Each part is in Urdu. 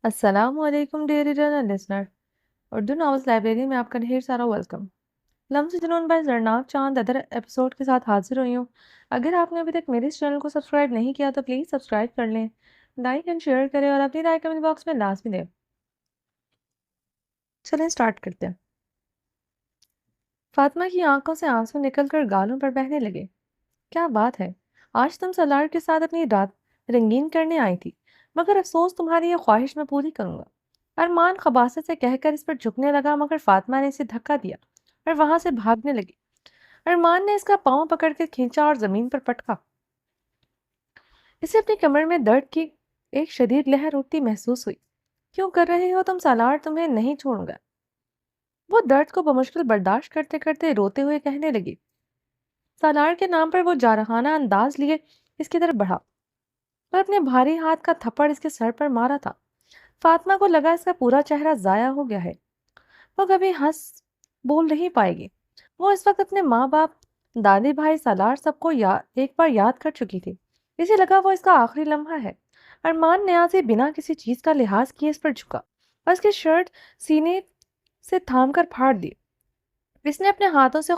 السلام علیکم dear reader and listener. Urdu novels library میں آپ کا ڈھیر سارا ویلکم. لمس جنون بائی زرناب چاند ادر ایپیسوڈ کے ساتھ حاضر ہوئی ہوں. اگر آپ نے ابھی تک میرے اس چینل کو سبسکرائب نہیں کیا تو پلیز سبسکرائب کر لیں، لائک اینڈ شیئر کریں اور اپنی رائے کمنٹ باکس میں لازمی دیں. چلیں اسٹارٹ کرتے ہیں. فاطمہ کی آنکھوں سے آنسو نکل کر گالوں پر بہنے لگے. کیا بات ہے، آج تم سالار کے ساتھ اپنی رات رنگین کرنے آئی تھی، مگر افسوس تمہاری یہ خواہش میں پوری کروں گا. ارمان خباثت سے کہہ کر اس پر جھکنے لگا، مگر فاطمہ نے اسے دھکا دیا اور وہاں سے بھاگنے لگی. ارمان نے اس کا پاؤں پکڑ کے کھینچا اور زمین پر پٹکا. اسے اپنی کمر میں درد کی ایک شدید لہر اٹھتی محسوس ہوئی. کیوں کر رہے ہو تم سالار، تمہیں نہیں چھوڑوں گا. وہ درد کو بمشکل برداشت کرتے کرتے روتے ہوئے کہنے لگی. سالار کے نام پر وہ جارحانہ انداز لیے اس کی طرف بڑھا اور اپنے بھاری ہاتھ کا تھپڑ اس کے سر پر مارا تھا. فاطمہ کو لگا اس کا پورا چہرہ ضائع ہو گیا ہے، وہ کبھی ہنس بول نہیں پائے گی. وہ اس وقت اپنے ماں باپ، دادی، بھائی، سالار سب کو ایک بار یاد کر چکی تھی. اسے لگا وہ اس کا آخری لمحہ ہے. ارمان نیازی بنا کسی چیز کا لحاظ کیے اس پر جھکا اور اس کی شرٹ سینے سے تھام کر پھاڑ دی. اس نے اپنے ہاتھوں سے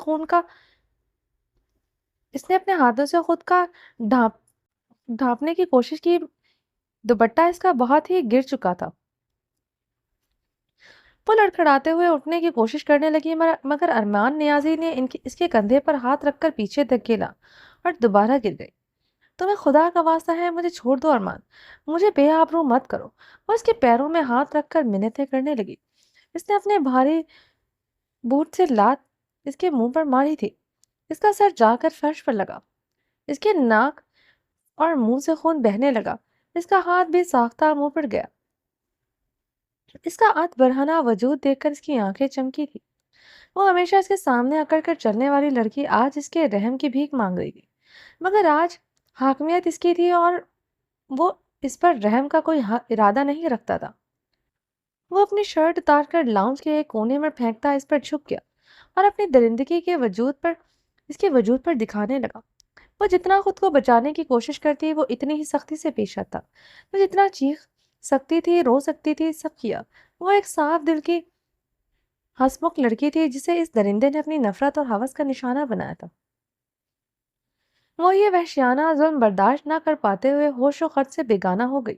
خود کا ڈھانپنے کی کوشش کی. دوپٹہ اس کا بہت ہی گر چکا تھا. وہ لڑکھڑاتے ہوئے اٹھنے کی کوشش کرنے لگی، مگر ارمان نیازی نے اس کے کندھے پر ہاتھ رکھ کر پیچھے دھکیلا اور دوبارہ گر گئی. تمہیں خدا کا واسطہ ہے، مجھے چھوڑ دو ارمان، مجھے بے آبرو مت کرو. وہ اس کے پیروں میں ہاتھ رکھ کر منتیں کرنے لگی. اس نے اپنے بھاری بوٹ سے لات اس کے منہ پر ماری تھی. اس کا سر جا کر فرش پر لگا. اس کے ناک اور منہ سے خون بہنے لگا. اس کا ہاتھ بھی ساختہ منہ پر گیا. اس کا ات برہنہ وجود دیکھ کر اس کی آنکھیں چمکی تھی. وہ ہمیشہ اس کے سامنے اکڑ کر چلنے والی لڑکی آج اس کے رحم کی بھیک مانگ رہی تھی، مگر آج حاکمیت اس کی تھی اور وہ اس پر رحم کا کوئی ارادہ نہیں رکھتا تھا. وہ اپنی شرٹ اتار کر لاؤنج کے ایک کونے میں پھینکتا اس پر جھک گیا اور اپنی درندگی کے اس کے وجود پر دکھانے لگا. وہ جتنا خود کو بچانے کی کوشش کرتی وہ اتنی ہی سختی سے پیش آتا. وہ جتنا چیخ سکتی تھی، رو سکتی تھی، سب کیا. وہ ایک صاف دل کی ہسمکھ لڑکی تھی جسے اس درندے نے اپنی نفرت اور ہوس کا نشانہ بنایا تھا. وہ یہ وحشیانہ ظلم برداشت نہ کر پاتے ہوئے ہوش و خرد سے بیگانہ ہو گئی،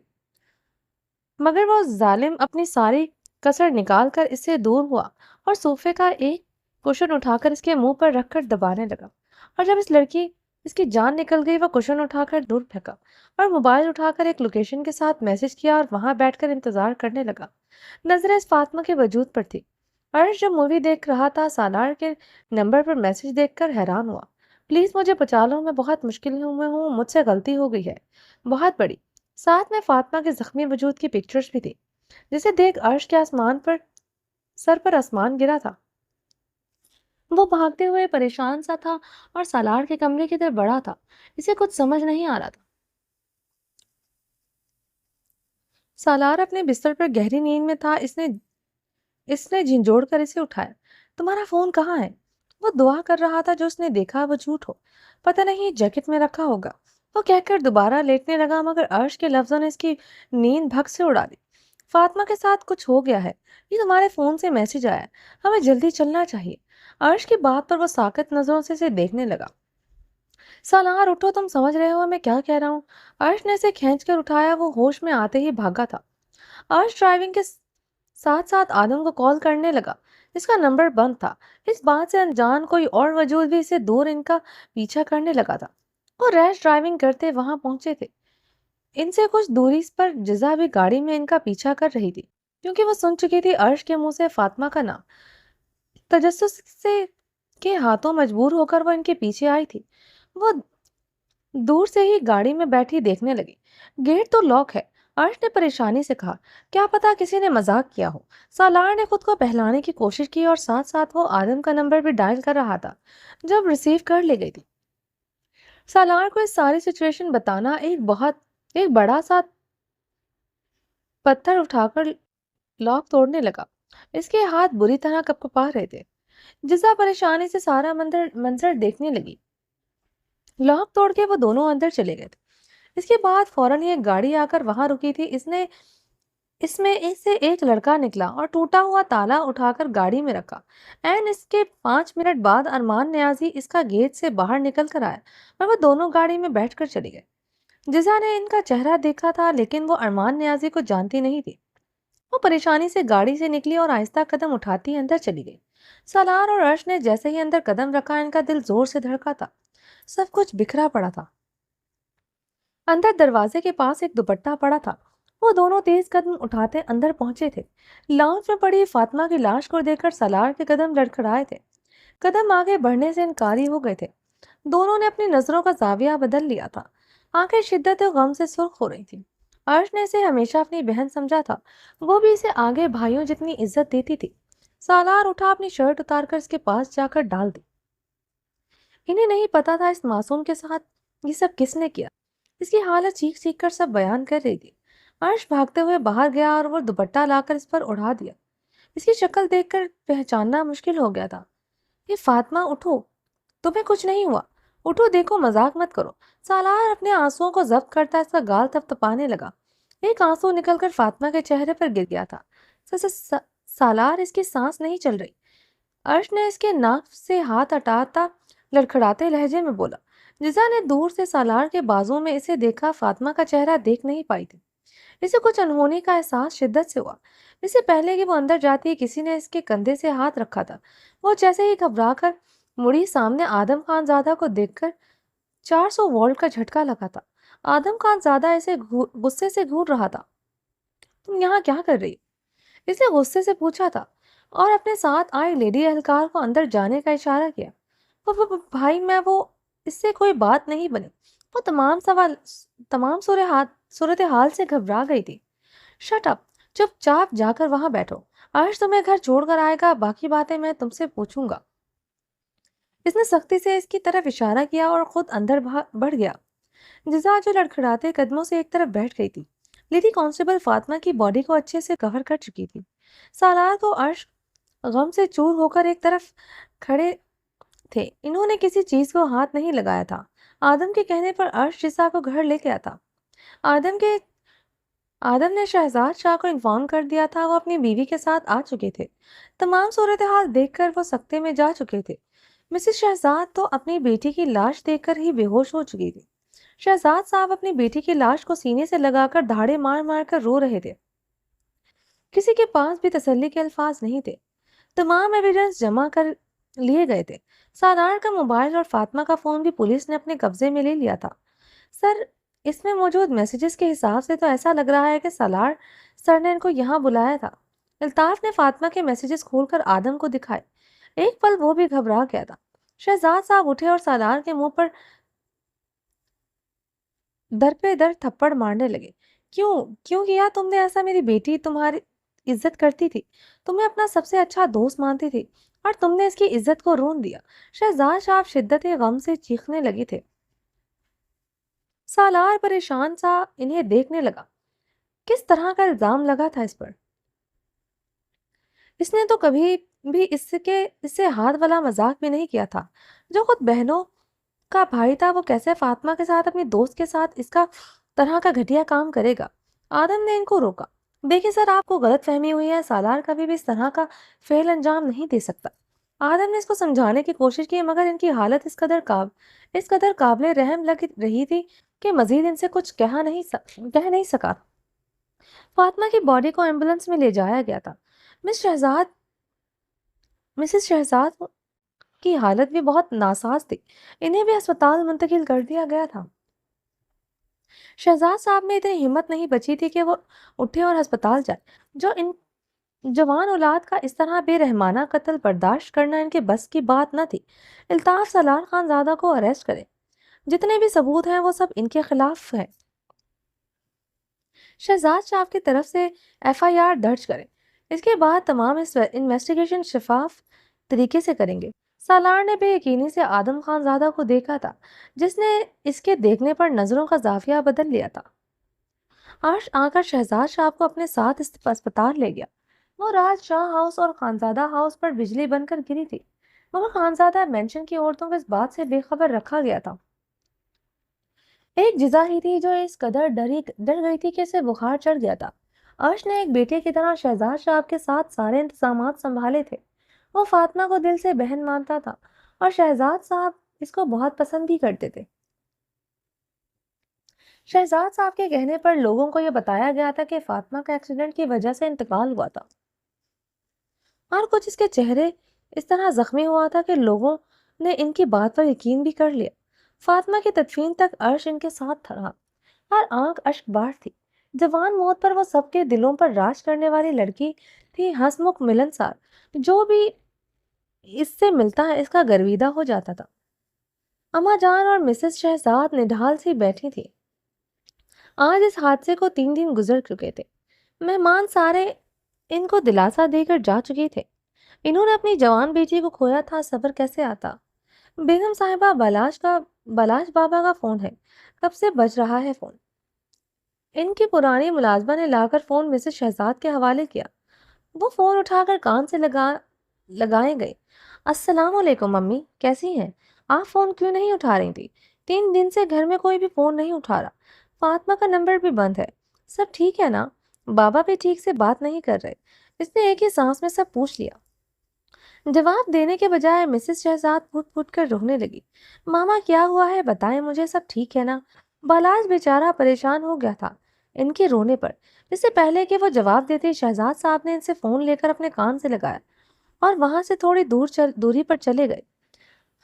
مگر وہ ظالم اپنی ساری کسر نکال کر اس سے دور ہوا اور صوفے کا ایک کشن اٹھا کر اس کے منہ پر رکھ کر دبانے لگا. اور جب اس کی جان نکل گئی، وہ کشن اٹھا کر دور پھینکا اور موبائل اٹھا کر ایک لوکیشن کے ساتھ میسج کیا اور وہاں بیٹھ کر انتظار کرنے لگا. نظریں اس فاطمہ کے وجود پر تھی. عرش جو مووی دیکھ رہا تھا سالار کے نمبر پر میسج دیکھ کر حیران ہوا. پلیز مجھے بچا لو، میں بہت مشکل میں ہوں، مجھ سے غلطی ہو گئی ہے، بہت بڑی. ساتھ میں فاطمہ کے زخمی وجود کی پکچرز بھی تھی، جسے دیکھ عرش کے سر پر آسمان گرا تھا. وہ بھاگتے ہوئے پریشان سا تھا اور سالار کے کمرے کی طرف بڑھا تھا. اسے کچھ سمجھ نہیں آ رہا تھا. سالار اپنے بستر پر گہری نیند میں تھا. اس نے جھنجھوڑ کر اسے اٹھایا. تمہارا فون کہاں ہے؟ وہ دعا کر رہا تھا جو اس نے دیکھا وہ جھوٹ ہو. پتہ نہیں جیکٹ میں رکھا ہوگا، وہ کہہ کر دوبارہ لیٹنے لگا، مگر عرش کے لفظوں نے اس کی نیند بھگ سے اڑا دی. فاطمہ کے ساتھ کچھ ہو گیا ہے، یہ تمہارے فون سے میسج آیا، ہمیں جلدی چلنا چاہیے. عرش کی بات پر وہ ساکت نظروں سے اسے دیکھنے لگا. سالار اٹھو، تم سمجھ رہے ہو میں کیا کہہ رہا ہوں؟ عرش نے اسے کھینچ کر اٹھایا. وہ ہوش میں آتے ہی بھاگا تھا. عرش ڈرائیونگ کے ساتھ ساتھ آدم کو کال کرنے لگا. اس کا نمبر بند تھا. اس بات سے انجان کوئی اور وجود بھی اسے دور ان کا پیچھا کرنے لگا تھا. وہ ریش ڈرائیونگ کرتے وہاں پہنچے تھے. ان سے کچھ دوری پر جزا بھی گاڑی میں ان کا پیچھا کر رہی تھی، کیونکہ وہ سن چکی تھی عرش کے منہ سے فاطمہ کا نام. تجسس سے کے ہاتھوں مجبور ہو کر وہ ان کے پیچھے آئی تھی. وہ دور سے ہی گاڑی میں بیٹھی دیکھنے لگی. گیٹ تو لاک ہے، عرش نے پریشانی سے کہا. کیا پتا کسی نے مذاق کیا ہو. سالار نے خود کو بہلانے کی کوشش کی اور ساتھ ساتھ وہ آدم کا نمبر بھی ڈائل کر رہا تھا جب ریسیو کر لی گئی تھی. سالار کو اس ساری سچویشن بتانا ایک بڑا سا پتھر اٹھا کر لاک توڑنے لگا. اس کے ہاتھ بری طرح کپکپا رہے تھے. جزا پریشانی سے سارا منظر دیکھنے لگی. لاک توڑ کے وہ دونوں اندر چلے گئے تھے. اس کے بعد فوراً ہی ایک گاڑی آ کر وہاں رکی تھی. اس نے اس میں اس سے ایک لڑکا نکلا اور ٹوٹا ہوا تالا اٹھا کر گاڑی میں رکھا۔ اس کے 5 منٹ بعد ارمان نیازی اس کا گیٹ سے باہر نکل کر آیا اور وہ دونوں گاڑی میں بیٹھ کر چلی گئے۔ جزا نے ان کا چہرہ دیکھا تھا لیکن وہ ارمان نیازی کو جانتی نہیں تھی۔ وہ پریشانی سے گاڑی سے نکلی اور آہستہ قدم اٹھاتی اندر چلی گئی۔ سالار اور عرش نے جیسے ہی اندر قدم رکھا ان کا دل زور سے دھڑکا تھا۔ سب کچھ بکھرا پڑا تھا۔ اندر دروازے کے پاس ایک دوپٹہ پڑا تھا۔ وہ دونوں تیز قدم اٹھاتے اندر پہنچے تھے۔ لاؤنج میں پڑی فاطمہ کی لاش کو دیکھ کر سالار کے قدم لڑکھڑائے تھے۔ قدم آگے بڑھنے سے انکاری ہو گئے تھے۔ دونوں نے اپنی نظروں کا زاویہ بدل لیا تھا۔ آنکھیں شدت و غم سے سرخ ہو رہی تھیں۔ عرش نے اسے ہمیشہ اپنی بہن سمجھا تھا۔ وہ بھی اسے آگے بھائیوں جتنی عزت دیتی تھی۔ سالار اٹھا، اپنی شرٹ اتار کر اس کے پاس جا کر ڈال دی۔ انہیں نہیں پتا تھا اس معصوم کے ساتھ یہ سب کس نے کیا۔ اس کی حالت چیخ چیخ کر سب بیان کر رہی تھی۔ عرش بھاگتے ہوئے باہر گیا اور وہ دوپٹہ لا کر اس پر اڑا دیا۔ اس کی شکل دیکھ کر پہچاننا مشکل ہو گیا تھا۔ یہ فاطمہ، اٹھو، تمہیں کچھ نہیں ہوا، اٹھو، دیکھو، مذاق مت کرو۔ سالار اپنے آنسوؤں کو ضبط کرتا اس کا گال تپتپانے لگا۔ ایک آنسو نکل کر فاطمہ کے چہرے پر گر گیا تھا۔ سالار، اس کی سانس نہیں چل رہی۔ عرش نے اس کے ناک سے ہاتھ ہٹاتا لڑکھڑاتے لہجے میں بولا۔ جزا نے دور سے سالار کے بازو میں اسے دیکھا، فاطمہ کا چہرہ دیکھ نہیں پائی تھی۔ اسے کچھ انہونی کا احساس شدت سے ہوا۔ اس سے پہلے کہ وہ اندر جاتی کسی نے اس کے کندھے سے ہاتھ رکھا تھا۔ وہ جیسے ہی گھبرا کر مڑی، سامنے آدم خان زادہ کو دیکھ کر 400 وولٹ کا جھٹکا لگا تھا۔ آدم خان زادہ اسے غصے سے گھور رہا تھا۔ تم یہاں کیا کر رہی؟ اس نے غصے سے پوچھا تھا اور اپنے ساتھ آئی لیڈی اہلکار کو اندر جانے کا اشارہ کیا۔ بھائی، میں وہ اس سے کوئی بات نہیں بنی۔ وہ تمام صورتحال سے گھبرا گئی تھی۔ شٹ اپ، چپ چاپ جا کر وہاں بیٹھو۔ عرش تمہیں گھر چھوڑ کر آئے گا، باقی باتیں میں تم سے پوچھوں گا۔ اس نے سختی سے اس کی طرف اشارہ کیا اور خود اندر بڑھ گیا۔ جزا جو لڑکھڑاتے قدموں سے ایک طرف بیٹھ گئی تھی، لیڈی کانسٹیبل فاطمہ کی باڈی کو اچھے سے کور کر چکی تھی۔ سالار کو عرش غم سے چور ہو کر ایک طرف کھڑے تھے۔ انہوں نے کسی چیز کو ہاتھ نہیں لگایا تھا۔ آدم کے کہنے پر عرش جزا کو گھر لے گیا تھا۔ آدم نے شہزاد شاہ کو انفارم کر دیا تھا، وہ اپنی بیوی کے ساتھ آ چکے تھے۔ تمام صورتحال دیکھ کر وہ سکتے میں جا چکے تھے۔ مسز شہزاد تو اپنی بیٹی کی لاش دیکھ کر ہی بے ہوش ہو چکی تھی۔ شہزاد صاحب اپنی بیٹی کی لاش کو سینے سے لگا کر دھاڑے مار مار کر رو رہے تھے۔ کسی کے پاس بھی تسلی کے الفاظ نہیں تھے۔ تمام ایویڈنس جمع کر لیے گئے تھے۔ سالار کا موبائل اور فاطمہ کا فون بھی پولیس نے اپنے قبضے میں لے لیا تھا۔ سر، اس میں موجود میسیجز کے حساب سے تو ایسا لگ رہا ہے کہ سالار سر نے ان کو یہاں بلایا تھا۔ الطاف نے فاطمہ کے میسیجز کھول کر آدم کو دکھائے۔ ایک پل وہ بھی گھبرا گیا تھا۔ شہزاد صاحب اٹھے اور سالار کے منہ پر در پہ در تھپڑ مارنے لگے۔ کیوں کیا تم نے ایسا؟ میری بیٹی تمہاری عزت کرتی تھی، تمہیں اپنا سب سے اچھا دوست مانتی تھی، اور تم نے اس کی عزت کو رون دیا۔ شہزاد صاحب شدت غم سے چیخنے لگے تھے۔ سالار پریشان سا انہیں دیکھنے لگا۔ کس طرح کا الزام لگا تھا اس پر؟ اس نے تو کبھی بھی اس سے ہاتھ والا مذاق بھی نہیں کیا تھا۔ جو خود بہنوں کا بھائی تھا، وہ کیسے فاطمہ کے ساتھ، اپنی دوست کے ساتھ اس کا طرح کا گھٹیا کام کرے گا؟ آدم نے ان کو روکا۔ دیکھیں سر، آپ کو غلط فہمی ہوئی ہے، سالار کبھی بھی اس طرح کا فعل انجام نہیں دے سکتا۔ آدم نے اس کو سمجھانے کی کوشش کی، مگر ان کی حالت اس قدر قابل رحم لگ رہی تھی کہ مزید ان سے کچھ کہہ نہیں سکا۔ فاطمہ کی باڈی کو ایمبولینس میں لے جایا گیا تھا۔ مسز شہزاد کی حالت بھی بہت ناساز تھی۔ انہیں بھی ہسپتال منتقل کر دیا گیا تھا۔ شہزاد صاحب میں اتنی ہمت نہیں بچی تھی کہ وہ اٹھے اور ہسپتال جائے۔ جو ان جوان اولاد کا اس طرح بے رحمانہ قتل برداشت کرنا ان کے بس کی بات نہ تھی۔ الطاف سالار خان زادہ کو اریسٹ کرے۔ جتنے بھی ثبوت ہیں وہ سب ان کے خلاف ہیں۔ شہزاد صاحب کی طرف سے FIR درج کریں۔ اس کے بعد تمام انویسٹیگیشن شفاف طریقے سے کریں گے۔ سالار نے بے یقینی سے آدم خان زادہ کو دیکھا تھا، جس نے اس کے دیکھنے پر نظروں کا زاویہ بدل لیا تھا۔ عرش آ کر شہزاد صاحب کو اپنے ساتھ اسپتال لے گیا۔ وہ رات شاہ ہاؤس اور خانزادہ ہاؤس پر بجلی بن کر گری تھی، مگر خانزادہ مینشن کی عورتوں کو اس بات سے بے خبر رکھا گیا تھا۔ ایک جزا ہی تھی جو اس قدر ڈر گئی تھی کہ اسے بخار چڑھ گیا تھا۔ عرش نے ایک بیٹے کی طرح شہزاد صاحب کے ساتھ سارے انتظامات سنبھالے تھے۔ وہ فاطمہ کو دل سے بہن مانتا تھا اور شہزاد صاحب اس کو بہت پسند بھی کرتے تھے۔ شہزاد صاحب کے کہنے پر لوگوں کو یہ بتایا گیا تھا کہ فاطمہ کا ایکسیڈنٹ کی وجہ سے انتقال ہوا تھا، اور کچھ اس کے چہرے اس طرح زخمی ہوا تھا کہ لوگوں نے ان کی بات پر یقین بھی کر لیا۔ فاطمہ کی تدفین تک عرش ان کے ساتھ رہا، ہر آنکھ اشک بار تھی۔ جوان موت پر وہ سب کے دلوں پر راج کرنے والی لڑکی تھی، ہنسمکھ ملنسار، جو بھی اس سے ملتا ہے اس کا گرویدہ ہو جاتا تھا۔ اماں جان اور مسز شہزاد نڈھال سی بیٹھی تھی۔ آج اس حادثے کو 3 دن گزر چکے تھے۔ مہمان سارے ان کو دلاسا دے کر جا چکے تھے۔ انہوں نے اپنی جوان بیٹی کو کھویا تھا، صبر کیسے آتا۔ بیگم صاحبہ بلاش بابا کا فون ہے، کب سے بج رہا ہے فون۔ ان کی پرانی ملازمہ نے لا کر فون مسز شہزاد کے حوالے کیا۔ وہ فون اٹھا کر کان سے لگائے گئے۔ السلام علیکم امی، کیسی ہیں؟ آپ فون کیوں نہیں اٹھا رہی تھی؟ 3 دن سے گھر میں کوئی بھی فون نہیں اٹھا رہا، فاطمہ کا نمبر بھی بند ہے۔ سب ٹھیک ہے نا؟ بابا بھی ٹھیک سے بات نہیں کر رہے۔ اس نے ایک ہی سانس میں سب پوچھ لیا۔ جواب دینے کے بجائے مسز شہزاد پھٹ پھٹ کر رونے لگی۔ ماما کیا ہوا ہے بتائیں مجھے، سب ٹھیک ہے نا؟ بالاج بیچارہ پریشان ہو گیا تھا ان کے رونے پر۔ اس سے پہلے کہ وہ جواب دیتے، شہزاد صاحب نے ان سے فون لے کر اپنے کان سے لگایا اور وہاں سے تھوڑی دوری پر چلے گئے۔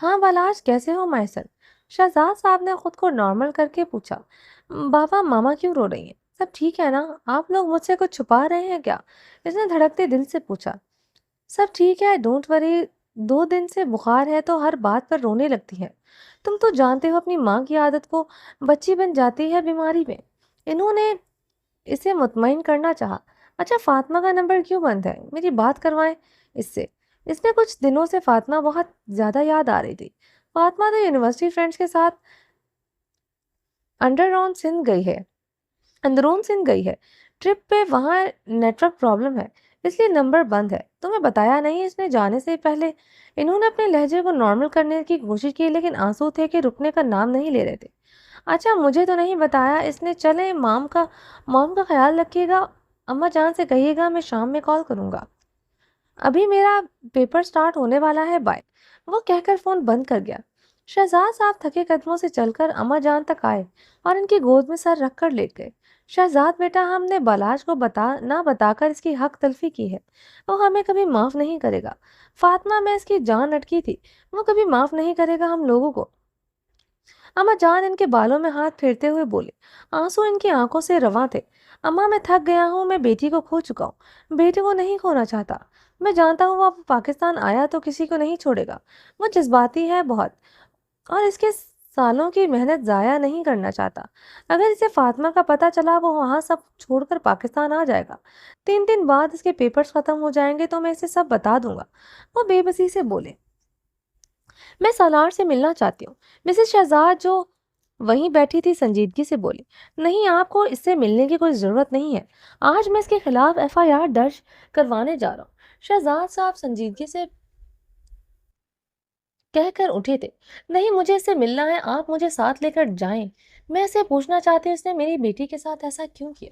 ہاں بالاج، کیسے ہو محسن؟ شہزاد صاحب نے خود کو نارمل کر کے پوچھا۔ بابا ماما کیوں رو رہی ہیں؟ سب ٹھیک ہے نا؟ آپ لوگ مجھ سے کچھ چھپا رہے ہیں کیا؟ اس نے دھڑکتے دل سے پوچھا۔ سب ٹھیک ہے، ڈونٹ وری، 2 دن سے بخار ہے تو ہر بات پر رونے لگتی ہے۔ تم تو جانتے ہو اپنی ماں کی عادت کو، بچی بن جاتی ہے بیماری میں۔ انہوں نے اسے مطمئن کرنا چاہا۔ اچھا فاطمہ کا نمبر کیوں بند ہے؟ میری بات کروائیں اس سے۔ اس میں کچھ دنوں سے فاطمہ بہت زیادہ یاد آ رہی تھی۔ فاطمہ تو یونیورسٹی فرینڈز کے ساتھ اندرون سندھ گئی ہے ٹرپ پہ، وہاں نیٹ ورک پرابلم ہے، اس لیے نمبر بند ہے۔ تمہیں بتایا نہیں اس نے جانے سے پہلے؟ انہوں نے اپنے لہجے کو نارمل کرنے کی کوشش کی لیکن آنسو تھے کہ رکنے کا نام نہیں لے رہے تھے۔ اچھا مجھے تو نہیں بتایا اس نے۔ چلیں مام کا خیال رکھیے گا، اماں جان سے کہیے گا میں شام میں کال کروں گا، ابھی میرا پیپر سٹارٹ ہونے والا ہے، بائے۔ وہ کہہ کر فون بند کر گیا۔ شہزاد صاحب تھکے قدموں سے چل کر اماں جان تک آئے اور ان کی گود میں سر رکھ کر لیٹ گئے۔ شہزاد بیٹا، ہم نے بالاج کو نہ بتا کر اس کی حق تلفی کی ہے، وہ ہمیں کبھی معاف نہیں کرے گا۔ فاطمہ میں اس کی جان اٹکی تھی، وہ کبھی معاف نہیں کرے گا ہم لوگوں کو۔ اماں جان ان کے بالوں میں ہاتھ پھیرتے ہوئے بولے، آنسو ان کی آنکھوں سے رواں تھے۔ اماں میں تھک گیا ہوں، میں بیٹی کو کھو چکا ہوں، بیٹی کو نہیں کھونا چاہتا۔ میں جانتا ہوں وہ پاکستان آیا تو کسی کو نہیں چھوڑے گا، وہ جذباتی ہے بہت اور اس کے سالوں کی محنت ضائع نہیں کرنا چاہتا۔ اگر اسے فاطمہ کا پتہ چلا وہ وہاں سب چھوڑ کر پاکستان آ جائے گا۔ 3 دن بعد اس کے پیپرز ختم ہو جائیں گے تو میں اسے سب بتا دوں گا۔ وہ بے بسی سے بولے، میں سالار سے ملنا چاہتی ہوں۔ مسز شہزاد جو وہیں بیٹھی تھی سنجیدگی سے بولی، نہیں آپ کو اس سے ملنے کی کوئی ضرورت نہیں ہے، آج میں اس کے خلاف FIR درج کروانے جا رہا ہوں۔ شہزاد صاحب سنجیدگی سے کہہ کر اٹھے تھے، نہیں مجھے اس سے ملنا ہے، آپ مجھے ساتھ لے کر جائیں، میں اسے پوچھنا چاہتی ہوں اس نے میری بیٹی کے ساتھ ایسا کیوں کیا۔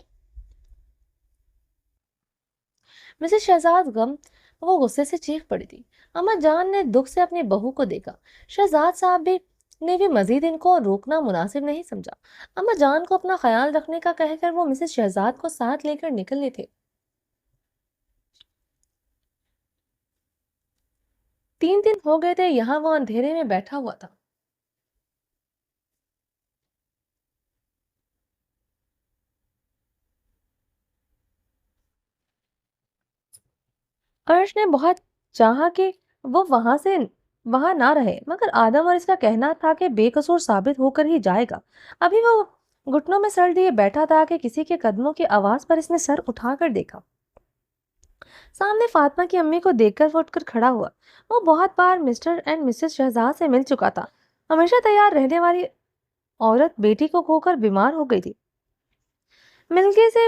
مسز شہزاد وہ غصے سے چیخ پڑی تھی۔ اماں جان نے دکھ سے اپنی بہو کو دیکھا۔ شہزاد صاحب نے بھی مزید ان کو روکنا مناسب نہیں سمجھا۔ اماں جان کو اپنا خیال رکھنے کا کہہ کر وہ مسز شہزاد کو ساتھ لے کر نکلنے تھے۔ 3 دن ہو گئے تھے یہاں وہ اندھیرے میں بیٹھا ہوا تھا۔ عرش نے بہت چاہا کہ وہ وہاں نہ رہے، مگر آدم اور اس کا کہنا تھا کہ بے قصور ثابت ہو کر ہی جائے گا۔ ابھی وہ گھٹنوں میں سر دیے بیٹھا تھا کہ کسی کے قدموں کی آواز پر اس نے سر اٹھا کر دیکھا۔ سامنے فاطمہ کی امی کو دیکھ کر وہ اٹھ کر کھڑا ہوا۔ وہ بہت بار مسٹر اینڈ مسز شہزاد سے مل چکا تھا، ہمیشہ تیار رہنے والی عورت بیٹی کو کھو کر بیمار ہو گئی تھی۔ ملکے سے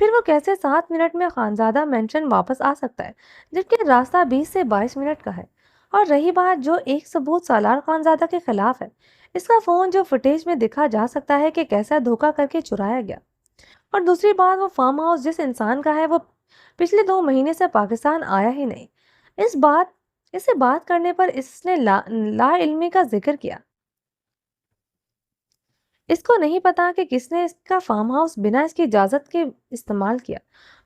پھر وہ کیسے 7 منٹ میں خانزادہ مینشن واپس آ سکتا ہے جبکہ راستہ 20 سے 22 منٹ کا ہے؟ اور رہی بات جو ایک ثبوت سالار خانزادہ کے خلاف ہے، اس کا فون جو فوٹیج میں دکھا جا سکتا ہے کہ کیسا دھوکہ کر کے چرایا گیا، اور دوسری بات وہ فارم ہاؤس جس انسان کا ہے وہ پچھلے 2 مہینے سے پاکستان آیا ہی نہیں، اس بات اس سے بات کرنے پر اس نے لا علمی کا ذکر کیا۔ اس کو نہیں پتا کہ کس نے اس کا فارم ہاؤس بنا اس کی اجازت کے استعمال کیا،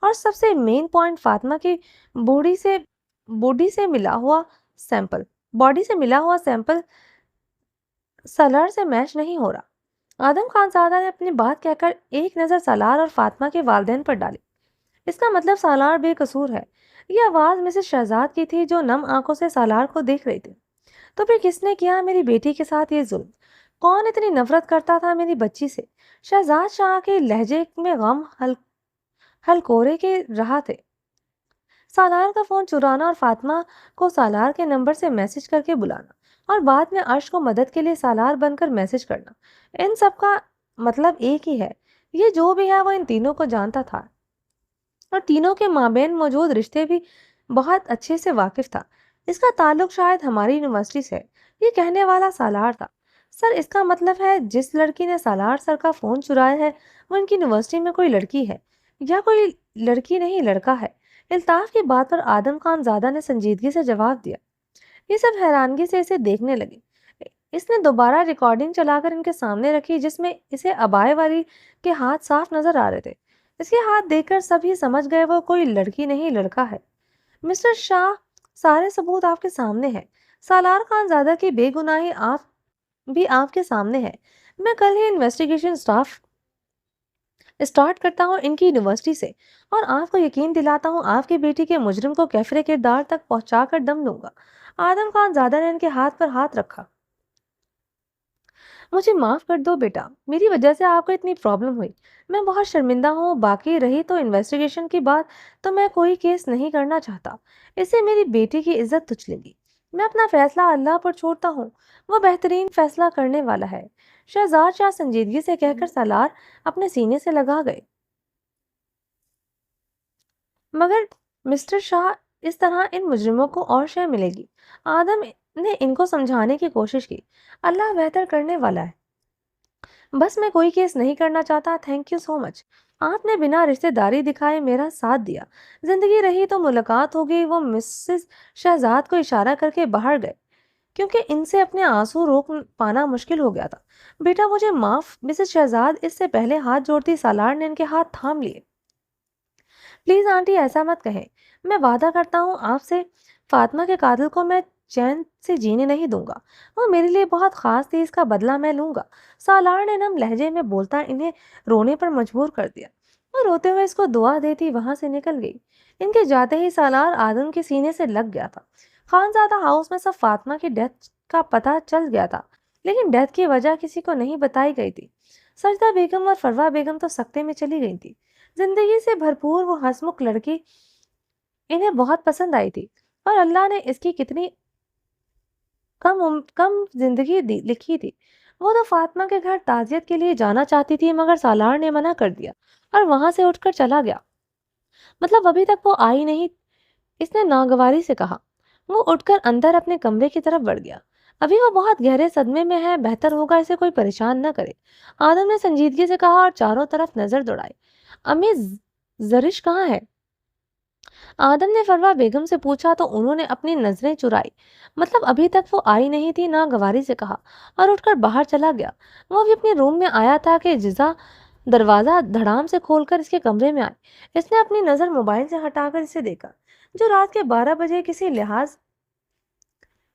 اور سب سے مین پوائنٹ فاطمہ کی بوڈی سے بوڈی سے ملا ہوا سیمپل باڈی سے ملا ہوا سیمپل سالار سے میچ نہیں ہو رہا۔ آدم خان زادہ نے اپنی بات کہہ کر ایک نظر سالار اور فاطمہ کے والدین پر ڈالی۔ اس کا مطلب سالار بے قصور ہے۔ یہ آواز مسز شہزاد کی تھی جو نم آنکھوں سے سالار کو دیکھ رہی تھی۔ تو پھر کس نے کیا میری بیٹی کے ساتھ یہ ظلم؟ کون اتنی نفرت کرتا تھا میری بچی سے؟ شہزاد شاہ کے لہجے میں غم ہلکورے کے رہا تھے۔ سالار کا فون چرانا اور فاطمہ کو سالار کے نمبر سے میسج کر کے بلانا، اور بعد میں عرش کو مدد کے لیے سالار بن کر میسج کرنا، ان سب کا مطلب ایک ہی ہے۔ یہ جو بھی ہے وہ ان تینوں کو جانتا تھا اور تینوں کے مابین موجود رشتے بھی بہت اچھے سے واقف تھا۔ اس کا تعلق شاید ہماری یونیورسٹی سے ہے۔ یہ کہنے والا سالار تھا۔ سر، اس کا مطلب ہے جس لڑکی نے سالار سر کا فون چرایا ہے وہ ان کی یونیورسٹی میں کوئی لڑکی ہے، یا کوئی لڑکی نہیں لڑکا ہے؟ الطاف کی بات پر آدم خان زادہ نے سنجیدگی سے جواب دیا۔ یہ سب حیرانگی سے اسے دیکھنے لگے۔ اس نے دوبارہ ریکارڈنگ چلا کر ان کے سامنے رکھی جس میں اسے ابائے والی کے ہاتھ صاف نظر آ رہے تھے۔ اس کے ہاتھ دیکھ کر سب ہی سمجھ گئے وہ کوئی لڑکی نہیں لڑکا ہے۔ مسٹر شاہ، سارے ثبوت آپ کے سامنے ہیں۔ سالار خان زادہ کی بے گناہی آپ کے سامنے ہے۔ میں کل ہی انویسٹیگیشن اسٹارٹ کرتا ہوں ان کی یونیورسٹی سے، اور آپ کو یقین دلاتا ہوں آپ کی بیٹی کے مجرم کو کیفرے کردار تک پہنچا کر دم لوں گا۔ آدم خان زادہ نے ان کے ہاتھ پر ہاتھ رکھا۔ مجھے معاف کر دو بیٹا، میری وجہ سے آپ کو اتنی پرابلم ہوئی، میں بہت شرمندہ ہوں۔ باقی رہی تو انویسٹیگیشن کی بات، تو میں کوئی کیس نہیں کرنا چاہتا، اس سے میری بیٹی کی عزت تچلے گی۔ میں اپنا فیصلہ اللہ پر چھوڑتا ہوں، وہ بہترین فیصلہ کرنے والا ہے، شہزاد شاہ سنجیدگی سے کہہ کر سالار اپنے سینے سے لگا گئے۔ مگر مسٹر شاہ، اس طرح ان مجرموں کو اور شے ملے گی۔ آدم نے ان کو سمجھانے کی کوشش کی۔ اللہ بہتر کرنے والا ہے، بس میں کوئی کیس نہیں کرنا چاہتا۔ تھینک یو سو مچ، آپ نے بنا رشتہ داری دکھائے میرا ساتھ دیا۔ زندگی رہی تو ملاقات ہوگی۔ وہ مسز شہزاد کو اشارہ کر کے باہر گئے کیونکہ ان سے اپنے آنسو روک پانا مشکل ہو گیا تھا۔ بیٹا مجھے معاف، مسز شہزاد اس سے پہلے ہاتھ جوڑتی سالار نے ان کے ہاتھ تھام لیے۔ پلیز آنٹی، ایسا مت کہیں، میں وعدہ کرتا ہوں آپ سے، فاطمہ کے قاتل کو میں چین سے جینے نہیں دوں گا۔ وہ میرے لیے بہت خاص تھی، اس کا بدلہ میں لوں گا۔ سالار نے نم لہجے میں بولتا انہیں رونے پر مجبور کر دیا۔ وہ روتے ہوئے اس کو دعا دیتی وہاں سے نکل گئی۔ ان کے جاتے ہی سالار آدم کے سینے سے لگ گیا تھا۔ خانزادہ ہاؤس میں سب فاطمہ کی ڈیتھ کا پتہ چل گیا تھا، لیکن ڈیتھ کی وجہ کسی کو نہیں بتائی گئی تھی۔ سجدہ بیگم اور فروا بیگم تو سکتے میں چلی گئی تھی۔ زندگی سے بھرپور وہ ہسمکھ لڑکی انہیں بہت پسند آئی تھی، اور اللہ نے اس کی کتنی کم زندگی لکھی تھی۔ وہ تو فاطمہ کے گھر تعزیت کے لیے جانا چاہتی تھی، مگر سالار نے منع کر دیا اور وہاں سے اٹھ کر چلا گیا۔ مطلب ابھی تک وہ آئی نہیں، اس نے ناگواری سے کہا۔ وہ اٹھ کر اندر اپنے کمرے کی طرف بڑھ گیا۔ ابھی وہ بہت گہرے صدمے میں ہے، بہتر ہوگا اسے کوئی پریشان نہ کرے، آدم نے سنجیدگی سے کہا اور چاروں طرف نظر دوڑائی۔ امی زرش کہاں ہے؟ آدم نے فروا بیگم سے پوچھا تو انہوں نے اپنی نظریں چرائی۔ مطلب ابھی تک وہ آئی نہیں تھی، ناگواری سے کہا، اور اٹھ کر باہر چلا گیا۔ وہ بھی اپنے روم میں آیا تھا کہ جزا دروازہ دھڑام سے کھول کر اس کے کمرے میں آئی۔ اس نے اپنی نظر موبائل سے ہٹا کر اسے دیکھا، جو رات کے 12 بجے کسی لحاظ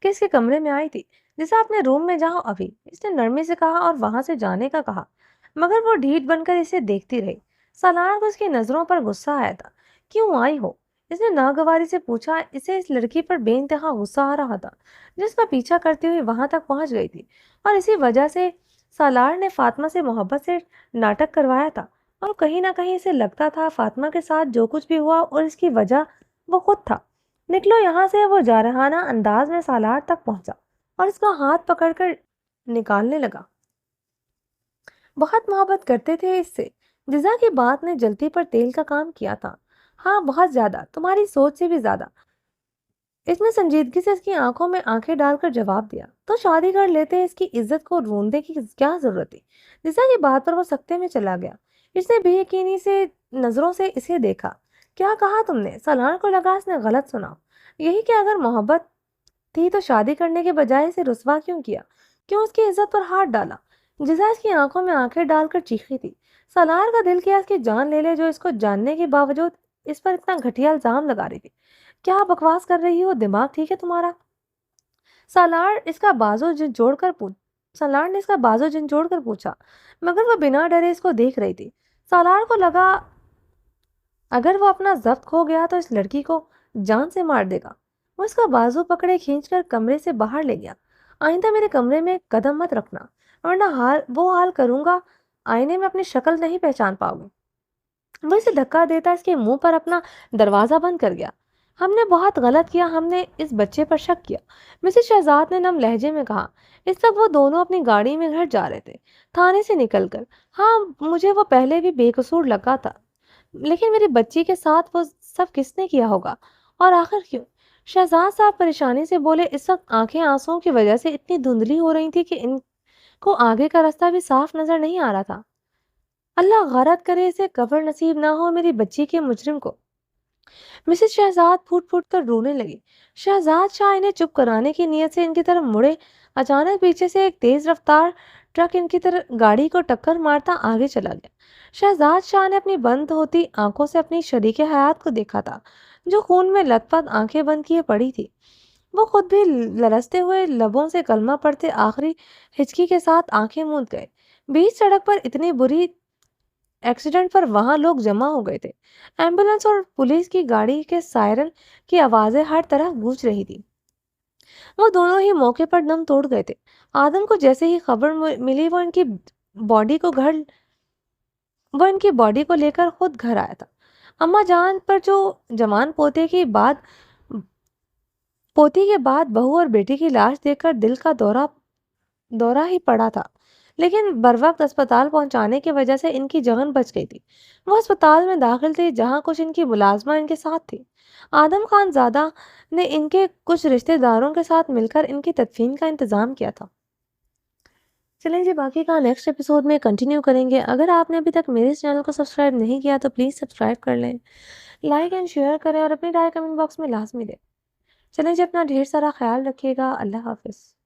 کے اس کے کمرے میں آئی تھی۔ جسا اپنے روم میں جاؤ ابھی، اس نے نرمی سے کہا اور وہاں سے جانے کا کہا، مگر وہ ڈھیٹ بن کر اسے دیکھتی رہی۔ سالار کو اس کی نظروں پر غصہ آیا تھا۔ کیوں آئی ہو؟ اس نے ناگواری سے پوچھا۔ اسے اس لڑکی پر بے انتہا غصہ آ رہا تھا جس کا پیچھا کرتے ہوئے وہاں تک پہنچ گئی تھی، اور اسی وجہ سے سالار نے فاطمہ سے محبت سے ناٹک کروایا تھا، اور کہیں نہ کہیں اسے لگتا تھا فاطمہ کے ساتھ جو کچھ بھی ہوا اور اس کی وجہ وہ خود تھا۔ نکلو یہاں سے، وہ جارحانہ انداز میں سالار تک پہنچا اور اس کا ہاتھ پکڑ کر نکالنے لگا۔ بہت محبت کرتے تھے اس سے، جزا کی بات نے جلتی پر تیل کا کام کیا تھا۔ ہاں بہت زیادہ، تمہاری سوچ سے بھی زیادہ، اس نے سنجیدگی سے اس کی آنکھوں میں آنکھیں ڈال کر جواب دیا۔ تو شادی کر لیتے، اس کی عزت کو روندے کی کیا ضرورت تھی؟ جزا کی بات پر وہ سکتے میں چلا گیا۔ اس نے بے یقینی سے نظروں سے اسے دیکھا۔ کیا کہا تم نے؟ سالار کو لگا اس نے غلط سنا۔ یہی کہ اگر محبت تھی تو شادی کرنے کے بجائے اسے رسوا کیوں کیا؟ کیوں اس کی عزت پر ہاتھ ڈالا؟ جزا اس کی آنکھوں میں آنکھیں ڈال کر چیخی تھی۔ سالار کا دل کیا اس کی جان لے لے، جو اس کو جاننے کے باوجود اس پر اتنا گھٹیا الزام لگا رہی تھی۔ کیا بکواس کر رہی ہو؟ دماغ ٹھیک ہے تمہارا؟ سالار اس کا بازو جن جوڑ کر پوچھ سالار نے اس کا بازو جن جوڑ کر پوچھا، مگر وہ بنا ڈرے اس کو دیکھ رہی تھی۔ سالار کو لگا اگر وہ اپنا ضبط کھو گیا تو اس لڑکی کو جان سے مار دے گا۔ وہ اس کا بازو پکڑے کھینچ کر کمرے سے باہر لے گیا۔ آئندہ میرے کمرے میں قدم مت رکھنا، ورنہ وہ حال کروں گا آئینے میں اپنی شکل نہیں پہچان پاؤ گے۔ وہ اسے دھکا دیتا اس کے منہ پر اپنا دروازہ بند کر گیا۔ ہم نے بہت غلط کیا، ہم نے اس بچے پر شک کیا، مسز شہزاد نے نم لہجے میں کہا۔ اس وقت وہ دونوں اپنی گاڑی میں گھر جا رہے تھے، تھانے سے نکل کر۔ ہاں مجھے وہ پہلے بھی بے قصور لگا تھا، لیکن میری بچی کے ساتھ وہ سب کس نے کیا ہوگا، اور آخر کیوں؟ شہزاد صاحب پریشانی سے بولے۔ اس وقت آنکھیں آنسوؤں کی وجہ سے اتنی دھندلی ہو رہی تھی کہ ان کو آگے کا راستہ بھی صاف نظر نہیں آ رہا تھا۔ اللہ غارت کرے اسے قبر نصیب نہ ہو میری بچی کے مجرم کو۔ مسز شہزاد پھوٹ پھوٹ کر رونے لگی۔ شہزاد شاہ انہیں چپ کرانے کی نیت سے ان کی طرف مڑے، اچانک پیچھے سے ایک تیز رفتار ٹرک ان کی طرف گاڑی کو ٹکر مارتا آگے چلا گیا۔ شہزاد شاہ نے اپنی بند ہوتی آنکھوں سے اپنی شریک حیات کو دیکھا تھا، جو خون میں لت پت آنکھیں بند کیے پڑی تھی۔ وہ خود بھی لرزتے ہوئے لبوں سے کلمہ پڑھتے آخری ہچکی کے ساتھ آنکھیں موند گئے۔ بیچ سڑک پر اتنی بری ایکسیڈنٹ پر وہاں لوگ جمع ہو گئے تھے۔ ایمبولینس اور پولیس کی گاڑی کے سائرن کی آوازیں ہر طرف گونج رہی تھی۔ وہ دونوں ہی موقع پر دم توڑ گئے تھے۔ آدم کو جیسے ہی خبر ملی وہ ان کی باڈی کو لے کر خود گھر آیا تھا۔ اماں جان پر جو جوان پوتی کے بعد بہو اور بیٹی کی لاش دیکھ کر دل کا دورہ ہی پڑا تھا، لیکن بروقت اسپتال پہنچانے کی وجہ سے ان کی جان بچ گئی تھی۔ وہ اسپتال میں داخل تھی جہاں کچھ ان کی ملازمہ ان کے ساتھ تھی۔ آدم خان زادہ نے ان کے کچھ رشتہ داروں کے ساتھ مل کر ان کی تدفین کا انتظام کیا تھا۔ چلیں جی باقی کا نیکسٹ ایپیسوڈ میں کنٹینیو کریں گے۔ اگر آپ نے ابھی تک میرے اس چینل کو سبسکرائب نہیں کیا تو پلیز سبسکرائب کر لیں، لائک اینڈ شیئر کریں اور اپنی رائے کمنٹ باکس میں لازمی دیں۔ چلیں جی اپنا ڈھیر سارا خیال رکھیے گا۔ اللہ حافظ۔